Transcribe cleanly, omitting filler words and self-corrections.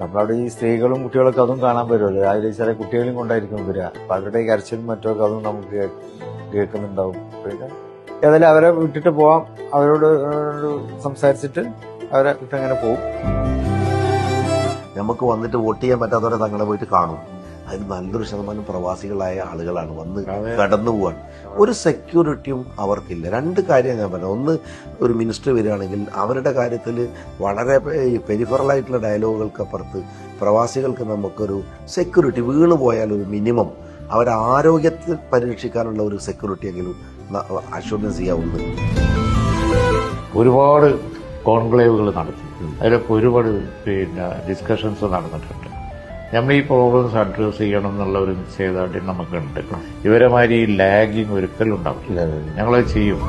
നമ്മളവിടെ ഈ സ്ത്രീകളും കുട്ടികളൊക്കെ അതും കാണാൻ വരുമല്ലോ. രാവിലെ ചില കുട്ടികളെയും കൊണ്ടായിരിക്കും വരിക. അപ്പൊ അവരുടെ കരച്ചിലും മറ്റൊക്കെ അതും നമുക്ക് കേൾക്കുന്നുണ്ടാവും. പിന്നെ ഏതായാലും അവരെ വിട്ടിട്ട് പോവാം, അവരോട് സംസാരിച്ചിട്ട് അവരെ വിട്ടങ്ങനെ പോകും. നമുക്ക് വന്നിട്ട് വോട്ട് ചെയ്യാൻ പറ്റാത്തവരെ തങ്ങളെ പോയിട്ട് കാണും. അതിന് നല്ലൊരു ശതമാനം പ്രവാസികളായ ആളുകളാണ് വന്ന് കടന്നു പോവാൻ. ഒരു സെക്യൂരിറ്റിയും അവർക്കില്ല. രണ്ട് കാര്യം ഞാൻ പറഞ്ഞു. ഒന്ന്, ഒരു മിനിസ്റ്റർ വരികയാണെങ്കിൽ അവരുടെ കാര്യത്തിൽ വളരെ പെരിഫറലായിട്ടുള്ള ഡയലോഗുകൾക്കപ്പുറത്ത് പ്രവാസികൾക്ക് നമുക്കൊരു സെക്യൂരിറ്റി, വീണു പോയാൽ ഒരു മിനിമം അവരെ ആരോഗ്യത്തിൽ പരിരക്ഷിക്കാനുള്ള ഒരു സെക്യൂരിറ്റി എങ്കിലും അഷുറൻസ് ചെയ്യാവുന്നത്. ഒരുപാട് കോൺക്ലേവുകൾ നടത്തി, അതിലൊക്കെ ഒരുപാട് ഡിസ്കഷൻസ് നടന്നിട്ടുണ്ട്. നമ്മൾ ഈ പ്രോബ്ലംസ് അഡ്രസ് ചെയ്യണം എന്നുള്ള ഒരു നിശ്ചയദാർഢ്യം നമുക്കുണ്ട്. ഇവരെ മാതിരി ലാഗിങ് ഒരിക്കലും ഉണ്ടാവില്ല. ഞങ്ങളത് ചെയ്യും.